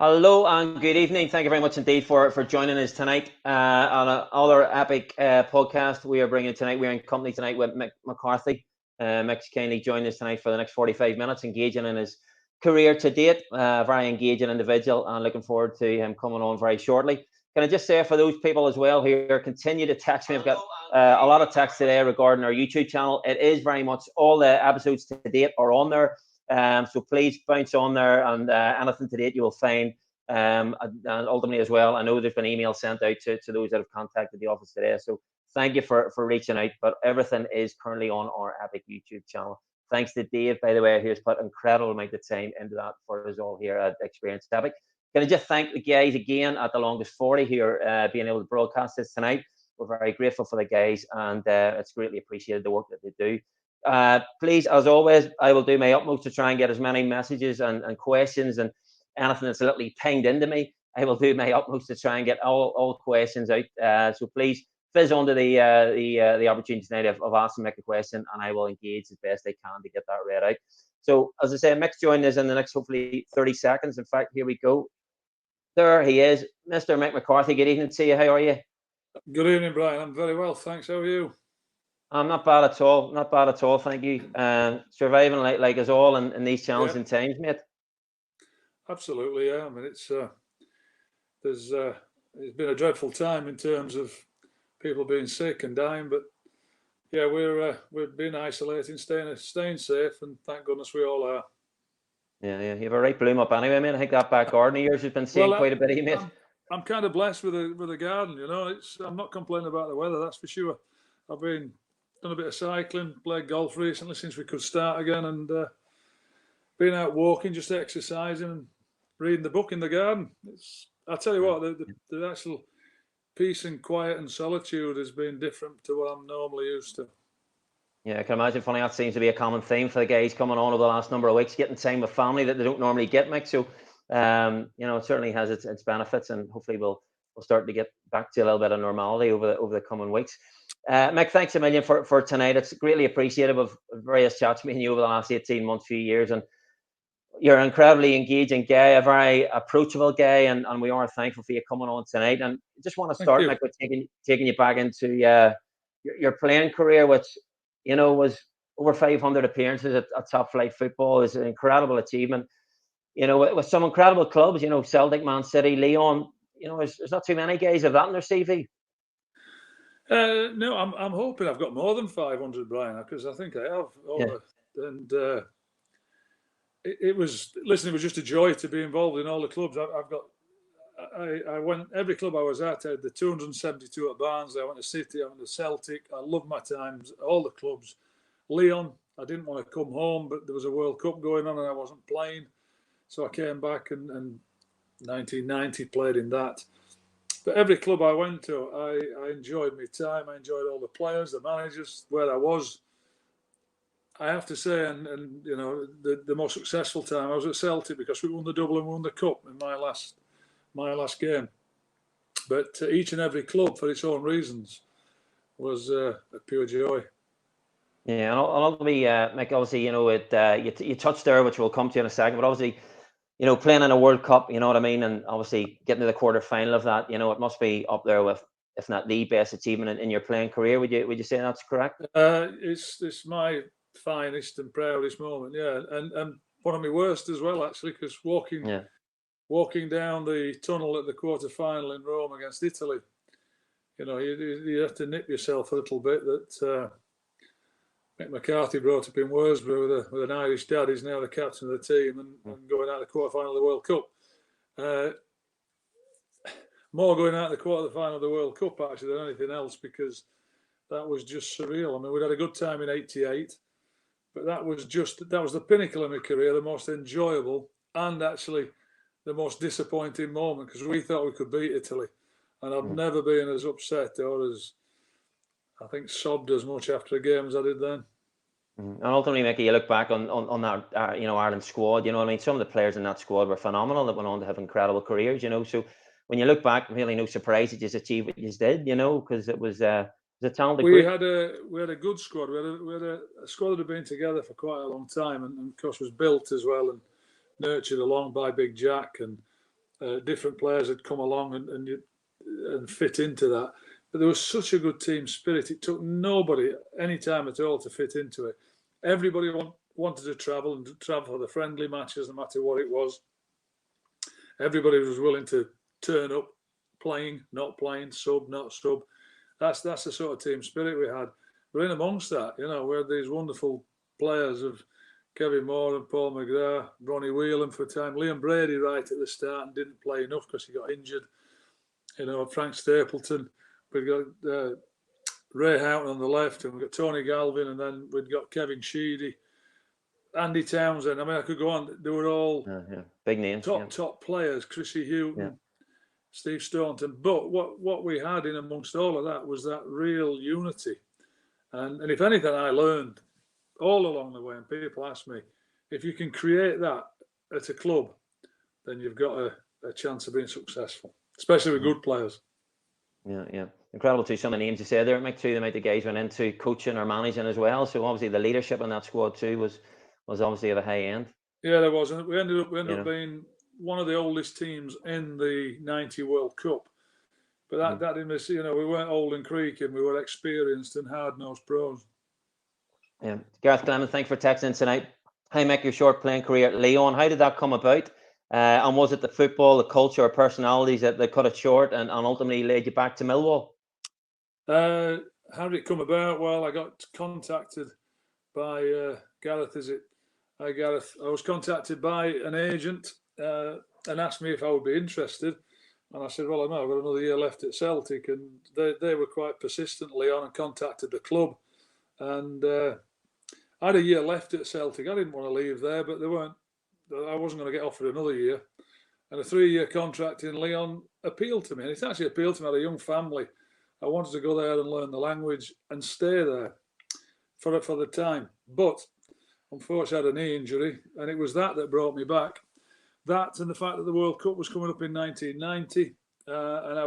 Hello and good evening. Thank you very much indeed for joining us tonight on another epic podcast we are bringing tonight. We're in company tonight with Mick McCarthy. Mick's kindly joined us tonight for the next 45 minutes, engaging in his career to date. Very engaging individual, and looking forward to him coming on very shortly. Can I just say for those people as well here, continue to text me. I've got a lot of texts today regarding our YouTube channel. It is very much all the episodes to date are on there. So please bounce on there, and anything to date you will find. And ultimately as well, I know there's been emails sent out to those that have contacted the office today. So thank you for reaching out. But everything is currently on our epic YouTube channel. Thanks to Dave, by the way, who's put incredible amount of time into that for us all here at Experience Epic. Can I just thank the guys again at the Longest 40 here being able to broadcast this tonight. We're very grateful for the guys, and it's greatly appreciated the work that they do. Please, as always, I will do my utmost to try and get as many messages and questions and anything that's literally pinged into me. I will do my utmost to try and get all questions out. So please fizz onto the opportunity tonight of asking Mick a question, and I will engage as best I can to get that read out. So as I say, Mick's joining us in the next hopefully 30 seconds. In fact, here we go. There he is, Mr. Mick McCarthy. Good evening to you. How are you? Good evening, Brian. I'm very well, thanks. How are you? I'm not bad at all. Not bad at all. Thank you. Surviving like us all in these challenging times, mate. Absolutely, yeah. I mean, it's been a dreadful time in terms of people being sick and dying, but yeah, we've been isolating, staying safe, and thank goodness we all are. Yeah. You have a right bloom up anyway, mate. I think that back garden of yours has been seeing quite a bit of you, mate. I'm kind of blessed with a garden, you know. I'm not complaining about the weather, that's for sure. I've done a bit of cycling, played golf recently since we could start again, and been out walking, just exercising and reading the book in the garden. I tell you what, the actual peace and quiet and solitude has been different to what I'm normally used to. Yeah, I can imagine. Funny, that seems to be a common theme for the guys coming on over the last number of weeks, getting time with family that they don't normally get, Mick. So, it certainly has its benefits, and hopefully we'll start to get back to a little bit of normality over the coming weeks. Mick, thanks a million for tonight. It's greatly appreciative of various chats me and you over the last 18 months, few years, and you're an incredibly engaging guy, a very approachable guy, and we are thankful for you coming on tonight. And I just want to start, Mick, with taking you back into your playing career, which was over 500 appearances at top flight football. Is an incredible achievement. With some incredible clubs, Celtic, Man City, Leon. There's not too many guys of that in their CV. No, I'm hoping I've got more than 500, Brian, because I think I have. And it was just a joy to be involved in all the clubs. I went every club I was at. I had the 272 at Barnsley. I went to City. I went to Celtic. I loved my times. All the clubs. Leon. I didn't want to come home, but there was a World Cup going on and I wasn't playing, so I came back and 1990 played in that. But every club I went to, I enjoyed my time. I enjoyed all the players, the managers, where I was. I have to say, and the most successful time I was at Celtic because we won the double and won the cup in my last game. But each and every club, for its own reasons, was a pure joy. Yeah, and ultimately, Mick, obviously, you touched there, which we'll come to in a second, but obviously, playing in a World Cup, you know what I mean, and obviously getting to the quarter final of that, it must be up there with, if not the best achievement in your playing career. Would you say that's correct? It's my finest and proudest moment, yeah, and one of my worst as well, actually, because walking down the tunnel at the quarter final in Rome against Italy, you have to nip yourself a little bit. That Mick McCarthy brought up in Worsborough with an Irish dad. He's now the captain of the team and going out the quarter final of the World Cup. More going out the quarter final of the World Cup actually than anything else, because that was just surreal. I mean, we'd had a good time in '88, but that was the pinnacle of my career, the most enjoyable and actually the most disappointing moment, because we thought we could beat Italy, and I've never been as upset or as, I think, sobbed as much after a game as I did then. And ultimately, Mickey, you look back on that, Ireland squad. You know what I mean? Some of the players in that squad were phenomenal. That went on to have incredible careers. So when you look back, really no surprise that you achieved what you did. Because it was a talented group. We had a good squad. We had a squad that had been together for quite a long time, and of course was built as well and nurtured along by Big Jack and different players had come along and fit into that. But there was such a good team spirit. It took nobody any time at all to fit into it. Everybody wanted to travel for the friendly matches, no matter what it was. Everybody was willing to turn up, playing, not playing, sub, not sub. That's the sort of team spirit we had. But in amongst that, we had these wonderful players of Kevin Moore and Paul McGrath, Ronnie Whelan for a time, Liam Brady right at the start and didn't play enough because he got injured. Frank Stapleton. We've got Ray Houghton on the left, and we've got Tony Galvin, and then we've got Kevin Sheedy, Andy Townsend. I mean, I could go on. They were all big names, top players. Chrissy Houghton, Steve Staunton. But what we had in amongst all of that was that real unity. And if anything, I learned all along the way, and people ask me, if you can create that at a club, then you've got a chance of being successful, especially with good players. Yeah. Incredible too. Some of the names you said there, Mick, too, the amount of guys went into coaching or managing as well. So obviously the leadership in that squad too was obviously at a high end. Yeah, there was. And we ended up being one of the oldest teams in the 90 World Cup. But that didn't miss, we weren't old and creaking, we were experienced and hard-nosed pros. Yeah. Gareth Clement, thanks for texting tonight. Hi, Mick, your short playing career at Lyon. How did that come about? And was it the football, the culture, or personalities that cut it short and ultimately led you back to Millwall? How did it come about? Well, I got contacted by Gareth. Hi, Gareth. I was contacted by an agent and asked me if I would be interested. And I said, well, I know I've got another year left at Celtic. And they were quite persistently on and contacted the club. And I had a year left at Celtic. I didn't want to leave there, but I wasn't going to get offered another year. And a 3-year contract in Lyon appealed to me. And it actually appealed to me. I had a young family. I wanted to go there and learn the language and stay there for the time. But unfortunately, I had a knee injury, and it was that brought me back. That and the fact that the World Cup was coming up in 1990, and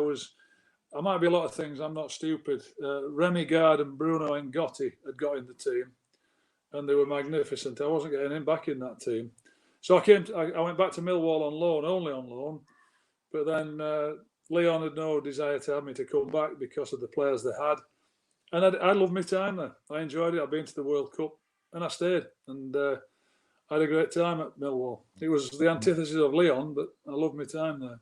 I might be a lot of things. I'm not stupid. Remy Gard and Bruno Ngotti had got in the team, and they were magnificent. I wasn't getting back in that team. So I went back to Millwall on loan, only on loan. But then Lyon had no desire to have me to come back because of the players they had. And I loved my time there. I enjoyed it. I've been to the World Cup and I stayed. And I had a great time at Millwall. It was the antithesis of Lyon, but I loved my time there.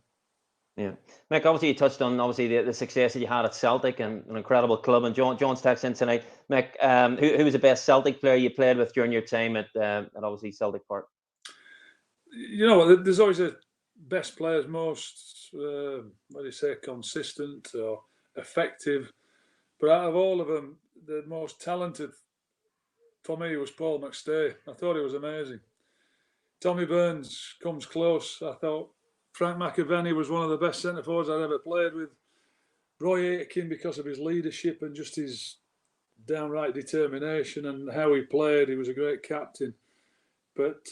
Yeah. Mick, obviously you touched on the success that you had at Celtic and an incredible club. And John's texting tonight. Mick, who was the best Celtic player you played with during your time at obviously Celtic Park? There's always a best players, most, consistent or effective. But out of all of them, the most talented for me was Paul McStay. I thought he was amazing. Tommy Burns comes close. I thought Frank McAvenny was one of the best centre forwards I'd ever played with. Roy Aitken, because of his leadership and just his downright determination and how he played, he was a great captain. But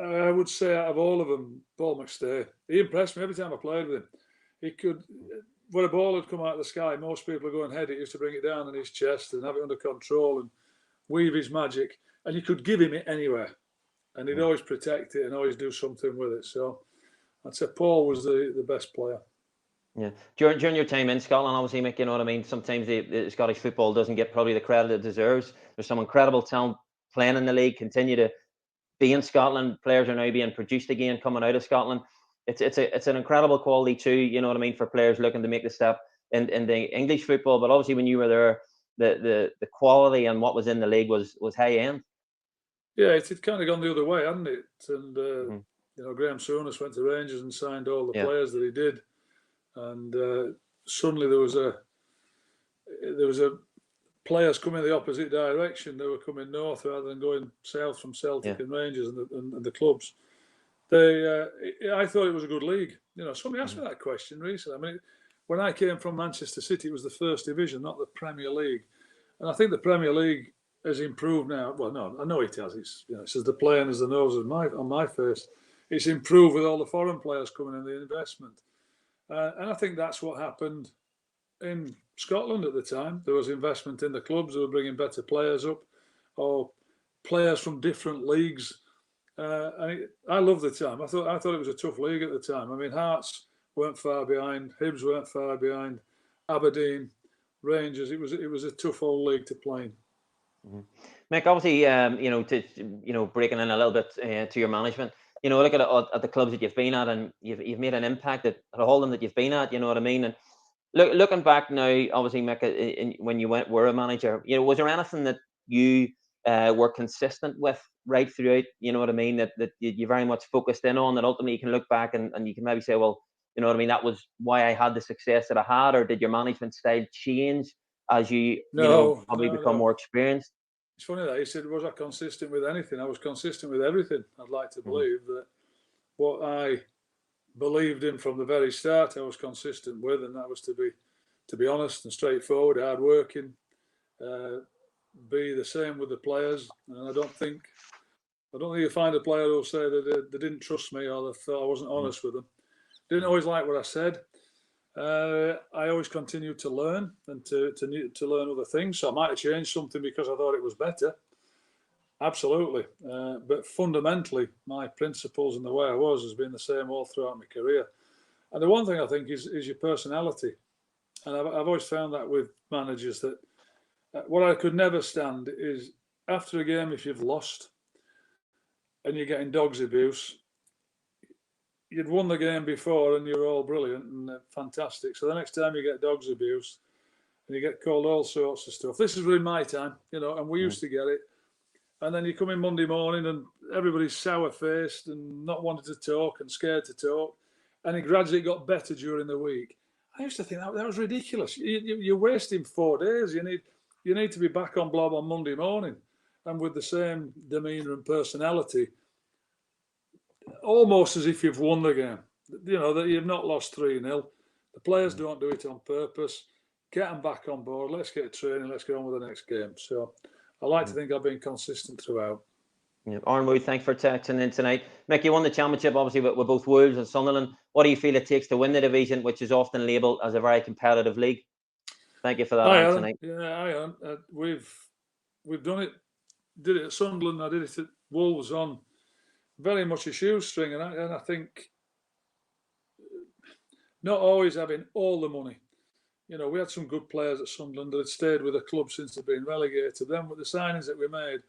I would say out of all of them, Paul McStay. He impressed me every time I played with him. He could, when a ball had come out of the sky, most people would go and head it. He used to bring it down on his chest and have it under control and weave his magic. And you could give him it anywhere. And he'd always protect it and always do something with it. So I'd say Paul was the best player. Yeah. During your time in Scotland, obviously, Mick, you know what I mean? Sometimes the Scottish football doesn't get probably the credit it deserves. There's some incredible talent playing in the league, continue to be in Scotland. Players are now being produced again coming out of Scotland. It's an incredible quality too, you know what I mean, for players looking to make the step in the English football. But obviously when you were there, the quality and what was in the league was high end. Yeah, it had kind of gone the other way, hadn't it? And Graham Souness went to Rangers and signed all the players that he did. And suddenly there was a players coming the opposite direction. They were coming north rather than going south from Celtic and Rangers and the clubs. I thought it was a good league. Somebody asked me that question recently. I mean, when I came from Manchester City, it was the first division, not the Premier League. And I think the Premier League has improved now. Well, no, I know it has. It's it's as the playing as the nose on my face. It's improved with all the foreign players coming in, the investment. And I think that's what happened in Scotland at the time. There was investment in the clubs. They were bringing better players up, or players from different leagues I loved the time. I thought it was a tough league at the time. I mean, Hearts weren't far behind, Hibs weren't far behind, Aberdeen, Rangers. It was a tough old league to play in. Mm-hmm. Mick, obviously, breaking in a little bit to your management. Look at the clubs that you've been at, and you've made an impact at all of them that you've been at. You know what I mean? And looking back now, obviously, Mick, when you were a manager, was there anything that you were consistent with right throughout? You know what I mean? That you very much focused in on, that ultimately you can look back and you can maybe say, well, you know what I mean? That was why I had the success that I had, or did your management style change as you probably become more experienced? It's funny that you said, was I consistent with anything? I was consistent with everything. I'd like to believe that what I believed in from the very start, I was consistent with, and that was to be honest and straightforward, hardworking, be the same with the players. And I don't think you find a player who'll say that they didn't trust me or they thought I wasn't honest with them. Didn't always like what I said. I always continued to learn and to learn other things. So I might have changed something because I thought it was better. Absolutely. But fundamentally, my principles and the way I was has been the same all throughout my career. And the one thing I think is your personality. And I've always found that with managers, that what I could never stand is after a game, if you've lost and you're getting dogs abuse, you'd won the game before and you're all brilliant and fantastic. So the next time you get dogs abuse and you get called all sorts of stuff. This is really my time, and we used to get it. And then you come in Monday morning and everybody's sour-faced and not wanting to talk and scared to talk. And it gradually got better during the week. I used to think that was ridiculous. You're wasting 4 days. You need to be back on blob on Monday morning and with the same demeanour and personality, almost as if you've won the game. That you've not lost 3-0. The players don't do it on purpose. Get them back on board. Let's get training. Let's get on with the next game. So I like to think I've been consistent throughout. Yeah. Aaron Wood, thanks for tuning in tonight. Mick, you won the championship, obviously, with both Wolves and Sunderland. What do you feel it takes to win the division, which is often labelled as a very competitive league? Thank you for that tonight. Yeah, we've done it. Did it at Sunderland. I did it at Wolves on very much a shoestring, and I think not always having all the money. We had some good players at Sunderland that had stayed with the club since they'd been relegated. Then with the signings that we made,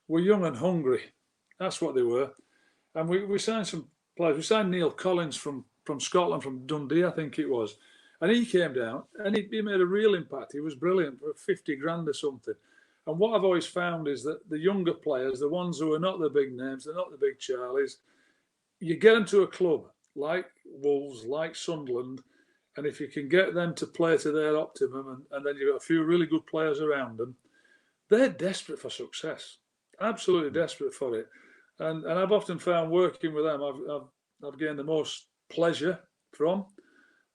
were young and hungry. That's what they were. And we signed some players. We signed Neil Collins from Scotland, from Dundee, I think it was. And he came down and he made a real impact. He was brilliant for 50 grand or something. And what I've always found is that the younger players, the ones who are not the big names, they're not the big Charlies, you get them to a club like Wolves, like Sunderland, and if you can get them to play to their optimum and then you've got a few really good players around them, they're desperate for success. Absolutely desperate for it. And I've often found working with them, I've gained the most pleasure from,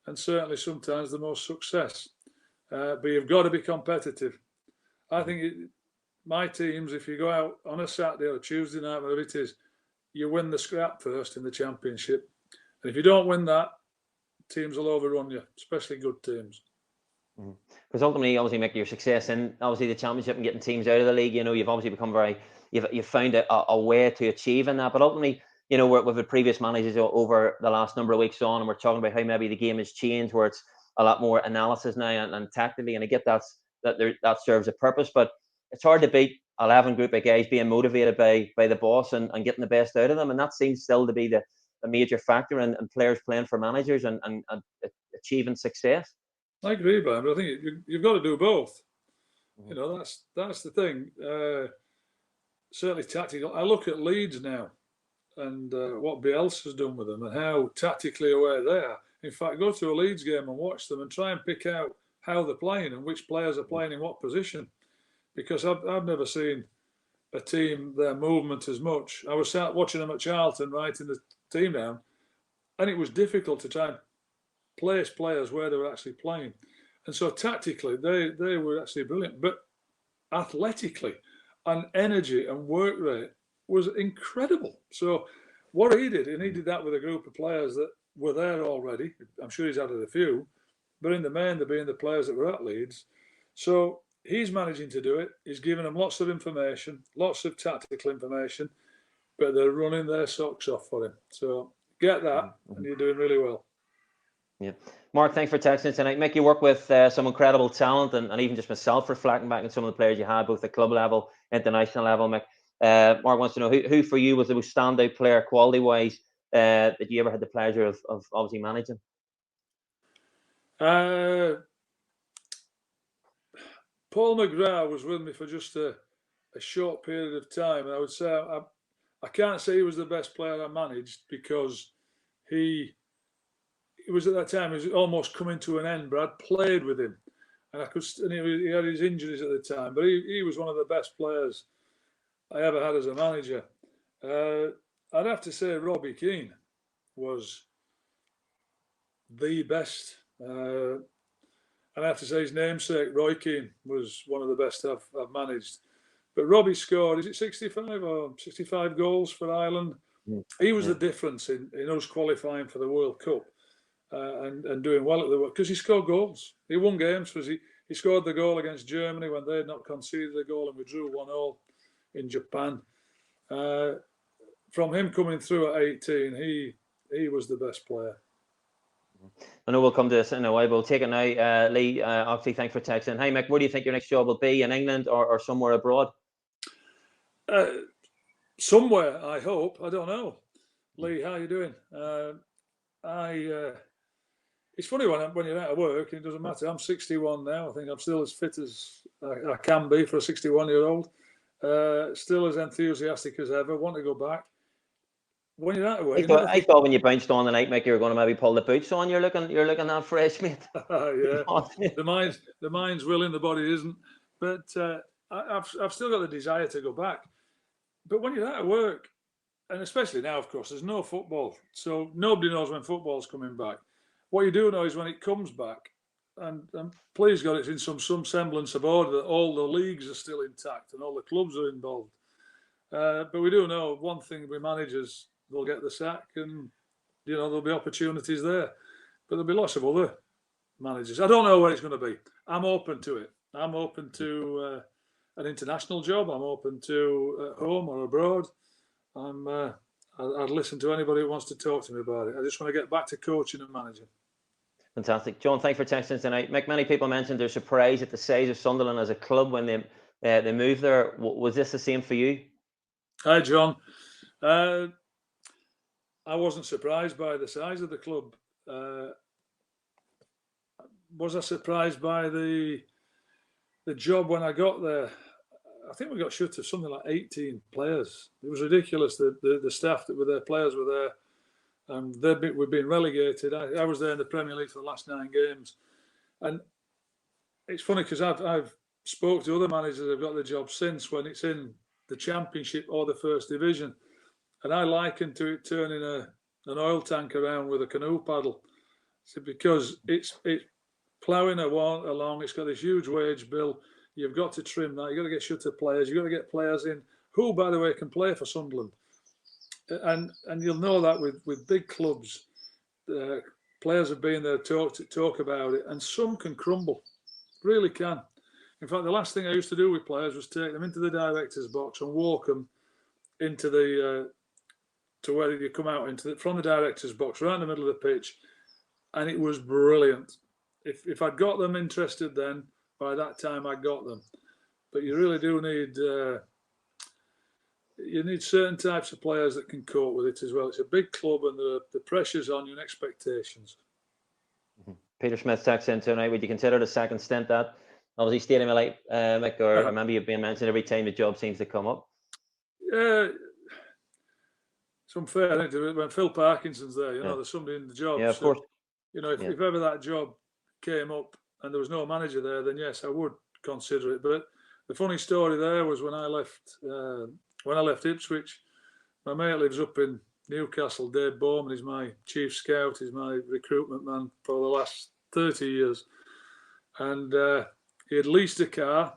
and certainly sometimes the most success. But you've got to be competitive. I think my teams, if you go out on a Saturday or Tuesday night, whatever it is, you win the scrap first in the championship. And if you don't win that, teams will overrun you, especially good teams. Because ultimately, obviously, make your success in obviously the championship and getting teams out of the league. You've obviously become you've found a way to achieving that. But ultimately, we've had previous managers over the last number of weeks on, and we're talking about how maybe the game has changed, where it's a lot more analysis now and tactically. And I get that serves a purpose, but it's hard to beat 11 group of guys being motivated by the boss and getting the best out of them. And that seems still to be the major factor in players playing for managers and achieving success. I agree, Brian, but I think you've got to do both. That's the thing. Certainly tactical. I look at Leeds now and what Bielsa's done with them and how tactically aware they are. In fact, go to a Leeds game and watch them and try and pick out how they're playing and which players are playing in what position. Because I've never seen a team, their movement as much. I was watching them at Charlton, writing the team down, and it was difficult to try and place players where they were actually playing. And so tactically, they were actually brilliant. But athletically and energy and work rate was incredible. So what he did, and he did that with a group of players that were there already. I'm sure he's added a few. But in the main, they're being the players that were at Leeds. So he's managing to do it. He's giving them lots of information, lots of tactical information. but they're running their socks off for him. So get that, and you're doing really well. Yeah. Mark, thanks for texting tonight. Mick, you work with some incredible talent, and even just myself reflecting back on some of the players you had, both at club level, international level. Mick, Mark wants to know who for you was the most standout player quality-wise that you ever had the pleasure of obviously managing? Paul McGrath was with me for just a short period of time, and I would say I can't say he was the best player I managed, because he was at that time, he was almost coming to an end, but I'd played with him, and he had his injuries at the time, but he was one of the best players I ever had as a manager. I'd have to say Robbie Keane was the best. And I have to say his namesake, Roy Keane, was one of the best I've managed. But Robbie scored, is it 65 or 65 goals for Ireland? He was the difference in us qualifying for the World Cup and doing well at the World, because he scored goals. He won games for us. He scored the goal against Germany when they had not conceded a goal, and we drew 1-1 in Japan. From him coming through at 18, he was the best player. I know we'll come to this in a while, but we'll take it now. Lee, obviously, thanks for texting. Hey, Mick, where do you think your next job will be, in England or somewhere abroad? Somewhere, I hope. I don't know. Lee, how are you doing? It's funny when you're out of work, it doesn't matter. I'm 61 now. I think I'm still as fit as I can be for a 61-year-old. Still as enthusiastic as ever. Want to go back. When you're out of work, I thought when you bounced on the night, Mick, you were going to maybe pull the boots on. You're looking that fresh, mate. Yeah, the mind's willing, the body isn't. But I've still got the desire to go back. But when you're out of work, and especially now, of course, there's no football, so nobody knows when football's coming back. What you do know is when it comes back, and please God, it's in some semblance of order that all the leagues are still intact and all the clubs are involved. But we do know one thing: with managers, they'll get the sack, and there'll be opportunities there. But there'll be lots of other managers. I don't know where it's going to be. I'm open to it. I'm open to an international job. I'm open to at home or abroad. I'd listen to anybody who wants to talk to me about it. I just want to get back to coaching and managing. Fantastic. John, thanks for texting tonight. Mick, many people mentioned they're surprised at the size of Sunderland as a club when they moved there. Was this the same for you? Hi, John. I wasn't surprised by the size of the club. Was I surprised by the job when I got there? I think we got shut of something like 18 players. It was ridiculous. The staff that were there, players were there. We've been relegated. I was there in the Premier League for the last 9 games. And it's funny because I've spoke to other managers that have got the job since, when it's in the Championship or the First Division. And I liken to it turning an oil tank around with a canoe paddle. So because it's ploughing along, it's got this huge wage bill. You've got to trim that. You've got to get shut of players. You've got to get players in who, by the way, can play for Sunderland. And you'll know that with big clubs, players have been there to talk about it, and some can crumble, really can. In fact, the last thing I used to do with players was take them into the director's box and walk them into to where you come out from the director's box, right in the middle of the pitch, and it was brilliant. If I'd got them interested then, by that time I got them. But you really do need certain types of players that can cope with it as well. It's a big club, and the pressure's on you and expectations. Peter Smith texts in tonight. Would you consider the second stint that? Obviously, stadium light, Mick, or I remember you being mentioned every time the job seems to come up. It's unfair, isn't it? When Phil Parkinson's there, there's somebody in the job. Yeah, of course. If ever that job came up and there was no manager there, then yes, I would consider it. But the funny story there was when I left Ipswich, my mate lives up in Newcastle. Dave Bowman is my chief scout. He's my recruitment man for the last 30 years. And he had leased a car.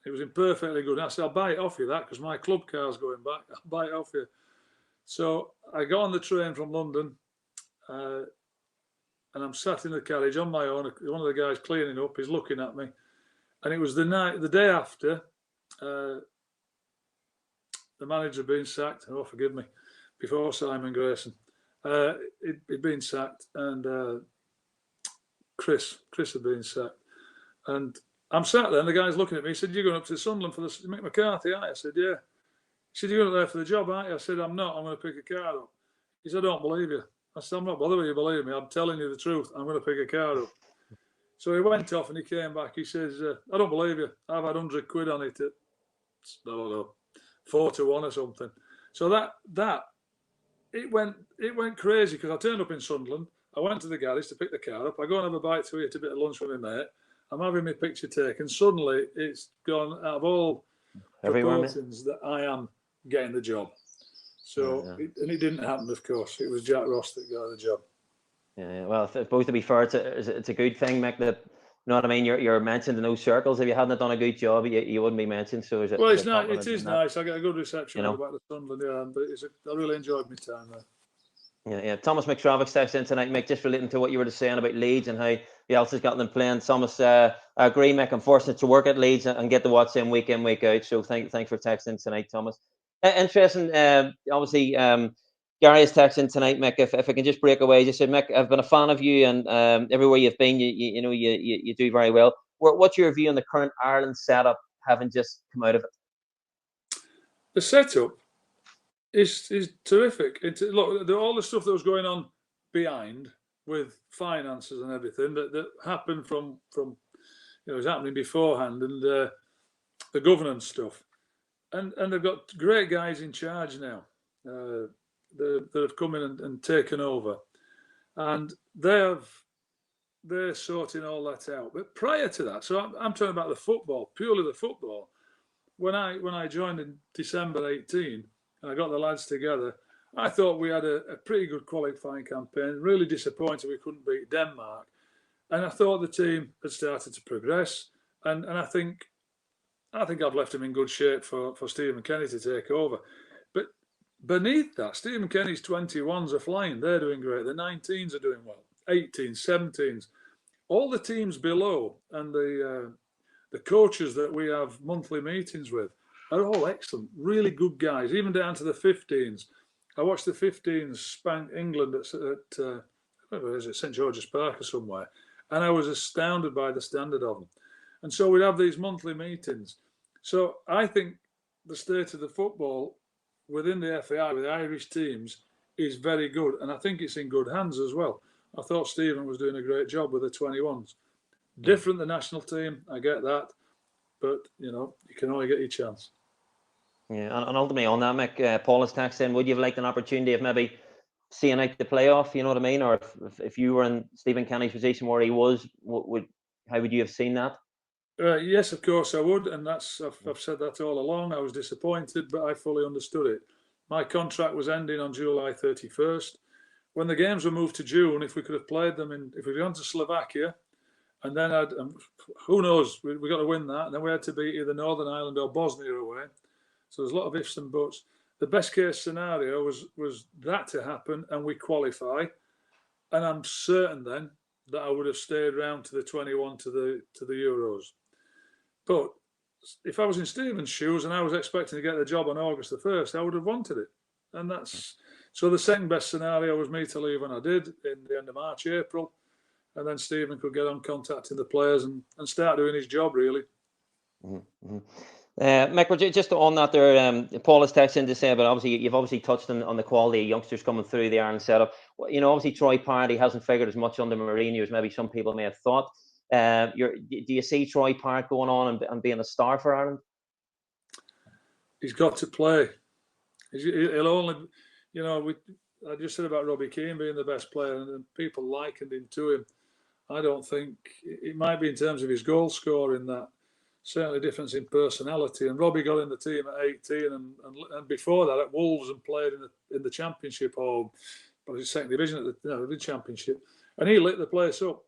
It was in perfectly good. I said, I'll buy it off you, that, because my club car's going back. I'll buy it off you. So I got on the train from London, and I'm sat in the carriage on my own. One of the guys cleaning up is looking at me. And it was the day after the manager had been sacked. Oh, forgive me, before Simon Grayson. He'd been sacked, and Chris had been sacked. And I'm sat there, and the guy's looking at me. He said, "You're going up to Sunderland for the Mick McCarthy, aren't you?" I said, "Yeah." He said, "You're going up there for the job, aren't you?" I said, "I'm not. I'm going to pick a car up." He said, "I don't believe you." I said, "I'm not bothered with you, believe me. I'm telling you the truth. I'm going to pick a car up." So he went off and he came back. He says, "I don't believe you. I've had 100 quid on it at, I don't know, 4-1 or something." So that it went crazy, because I turned up in Sunderland. I went to the garage to pick the car up. I go and have a bite to eat, a bit of lunch with my mate. I'm having my picture taken. Suddenly, it's gone out of all proportions that I am getting the job. So, and it didn't happen, of course. It was Jack Ross that got the job. Yeah, well, both to be fair, it's a good thing, Mick, that, you know what I mean, you're mentioned in those circles. If you hadn't done a good job, you wouldn't be mentioned. So well, it's nice. It is nice. I get a good reception about the Sunderland, but I really enjoyed my time there. Yeah. Thomas McTravick steps in tonight, Mick, just relating to what you were just saying about Leeds and how Bielsa's got them playing. Thomas, I agree, Mick. I'm fortunate to work at Leeds and get to watch them week in, week out. So thanks for texting tonight, Thomas. Interesting. Obviously, Gary is texting tonight, Mick. If I can just break away, just said, Mick, I've been a fan of you, and everywhere you've been, you do very well. What's your view on the current Ireland setup, having just come out of it? The setup is terrific. Look, all the stuff that was going on behind with finances and everything that happened from was happening beforehand, and the governance stuff, and they've got great guys in charge now that have come in and taken over, and they're sorting all that out. But prior to that, so I'm talking about the football, purely the football. When I joined in December 18, and I got the lads together, I thought we had a pretty good qualifying campaign. Really disappointed we couldn't beat Denmark, and I thought the team had started to progress, and I think I've left them in good shape for Stephen Kenny to take over. But beneath that, Stephen Kenny's 21s are flying. They're doing great. The 19s are doing well. 18s, 17s. All the teams below, and the coaches that we have monthly meetings with, are all excellent, really good guys, even down to the 15s. I watched the 15s spank England at St George's Park or somewhere, and I was astounded by the standard of them. And so we'd have these monthly meetings. So I think the state of the football within the FAI, with the Irish teams, is very good, and I think it's in good hands as well. I thought Stephen was doing a great job with the 21s. Different the national team, I get that, but you can only get your chance. Yeah, and ultimately on that, Mick, Paul is texting, would you have liked an opportunity of maybe seeing out the playoff, you know what I mean? Or if you were in Stephen Kenny's position where he was, how would you have seen that? Yes, of course I would, and I've said that all along. I was disappointed, but I fully understood it. My contract was ending on July 31st. When the games were moved to June, if we could have played them if we'd gone to Slovakia, and then who knows, we got to win that, and then we had to beat either Northern Ireland or Bosnia away. So there's a lot of ifs and buts. The best case scenario was that to happen and we qualify, and I'm certain then that I would have stayed around to the 21 to the Euros. But if I was in Stephen's shoes and I was expecting to get the job on August the 1st, I would have wanted it. And so the second best scenario was me to leave when I did in the end of March, April, and then Stephen could get on contacting the players and start doing his job, really. Mm-hmm. Mick, just on that there, Paul is texting to say, but obviously you've touched on the quality of youngsters coming through the Ireland setup. Obviously Troy Pardy hasn't figured as much under Mourinho as maybe some people may have thought. Do you see Troy Pardy going on and being a star for Ireland? He's got to play. He'll only, I just said about Robbie Keane being the best player, and people likened him to him. I don't think it might be in terms of his goal scoring that. Certainly difference in personality. And Robbie got in the team at 18 and before that at Wolves and played in the Championship or his second division at the Championship. And he lit the place up.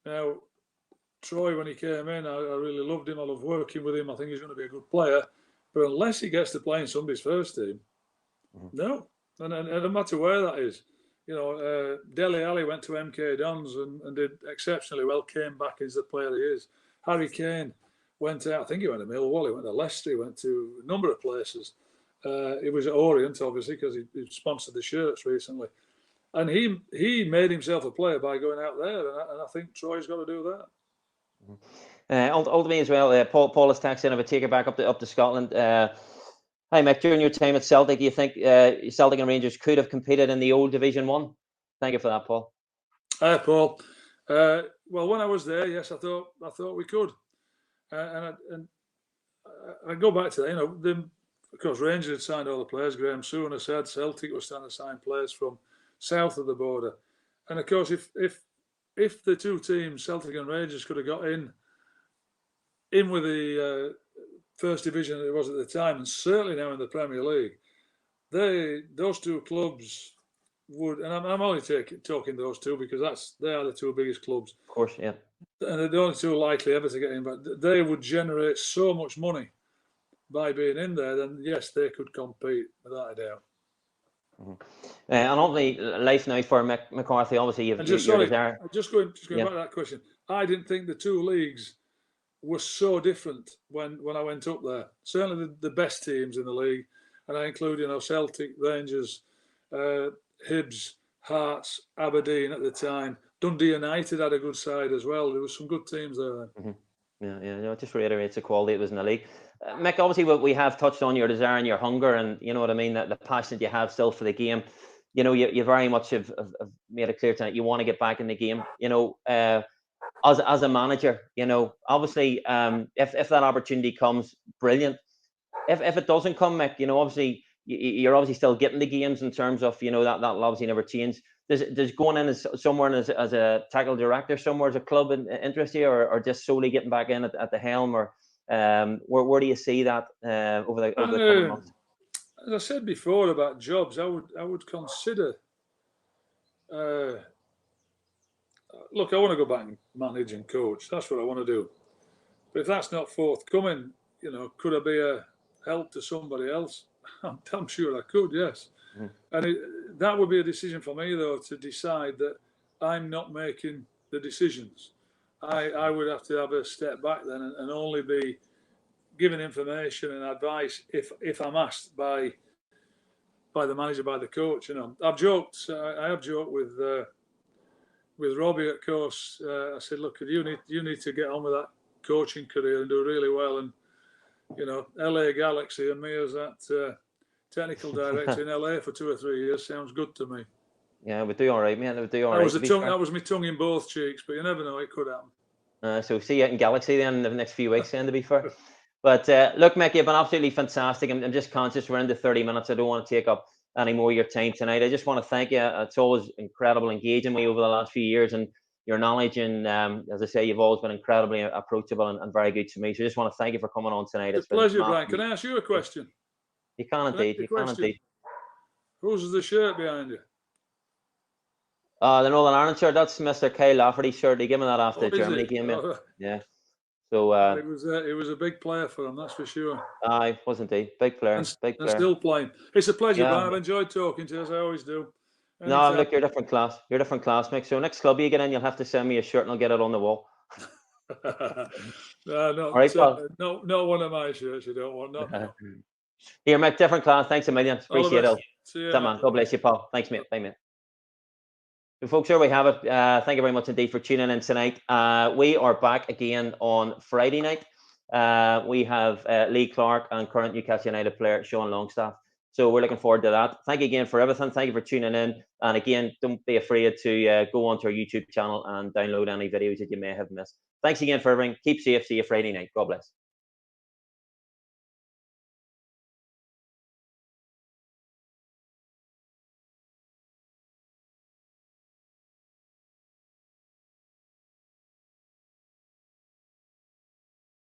Now, Troy, when he came in, I really loved him. I love working with him. I think he's going to be a good player. But unless he gets to play in somebody's first team, no. And no matter where that is. Dele Alli went to MK Dons and did exceptionally well, came back as the player he is. Harry Kane went out, I think he went to Millwall, he went to Leicester, he went to a number of places. It was at Orient, obviously, because he sponsored the shirts recently. And he made himself a player by going out there, and I think Troy's got to do that. Ultimately as well, Paul has texted in. I would take it back up to Scotland. Hi Mick, during your time at Celtic, do you think Celtic and Rangers could have competed in the old Division 1? Thank you for that, Paul. Hi, Paul. Well, when I was there, yes, I thought we could. And I go back to that. Of course, Rangers had signed all the players. Graham Souness said Celtic was starting to sign players from south of the border. And of course, if the two teams, Celtic and Rangers, could have got in with the first division that it was at the time, and certainly now in the Premier League, those two clubs would, and I'm only talking those two because they are the two biggest clubs. Of course, yeah. And they're the only two likely ever to get in, but they would generate so much money by being in there, then yes, they could compete without a doubt. Mm-hmm. And obviously, life now for Mick McCarthy. Obviously, just going back to that question. I didn't think the two leagues were so different when I went up there. Certainly the best teams in the league, and I include Celtic, Rangers, Hibs, Hearts, Aberdeen at the time. Dundee United had a good side as well. There were some good teams there then. Mm-hmm. Yeah. It just reiterates the quality that was in the league. Mick, obviously, we have touched on your desire and your hunger, and you know what I mean, that the passion that you have still for the game. You very much have made it clear tonight you want to get back in the game. As a manager, obviously, if that opportunity comes, brilliant. If it doesn't come, Mick, obviously you're obviously still getting the games in terms of that obviously never changed. Does going in as a tackle director somewhere as a club interest you, or just solely getting back in at the helm, or where do you see that over the coming months? As I said before about jobs, I would consider. Look, I want to go back and manage and coach. That's what I want to do. But if that's not forthcoming, could I be a help to somebody else? I'm sure I could, yes. Mm. And that would be a decision for me, though, to decide that I'm not making the decisions. I would have to have a step back then and only be giving information and advice if I'm asked by the manager, by the coach. I have joked with Robbie, of course. I said, look, you need to get on with that coaching career and do really well. And LA Galaxy and me as that technical director in LA for 2 or 3 years sounds good to me. Yeah, we'd do all right, man. We'd do all right. That was my tongue in both cheeks, but you never know, it could happen. So see you in Galaxy then in the next few weeks, then, to be fair. But look, Mick, you've been absolutely fantastic. I'm just conscious we're into 30 minutes. I don't want to take up any more of your time tonight. I just want to thank you. It's always incredible engaging me over the last few years, and your knowledge, and as I say, you've always been incredibly approachable and very good to me. So I just want to thank you for coming on tonight. It's a pleasure, Brian. Can I ask you a question? You can indeed. Who's the shirt behind you? The Northern Ireland shirt. That's Mr. Kyle Lafferty's shirt. He gave me that after the Germany game. Yeah. So it was a big player for him, that's for sure. It was indeed big player. And still playing. It's a pleasure, Brian. I've enjoyed talking to you as I always do. No, look, you're different class. You're different class, Mick. So next club you get in, you'll have to send me a shirt and I'll get it on the wall. No, right, not one of my shirts you don't want. No. Here, Mick, different class. Thanks a million. Appreciate it. See you, man. God bless you, pal. Thanks, mate. Bye, mate. So, folks, here we have it. Thank you very much indeed for tuning in tonight. We are back again on Friday night. We have Lee Clark and current Newcastle United player Sean Longstaff. So we're looking forward to that. Thank you again for everything. Thank you for tuning in. And again, don't be afraid to go onto our YouTube channel and download any videos that you may have missed. Thanks again for everything. Keep safe. See you Friday night. God bless.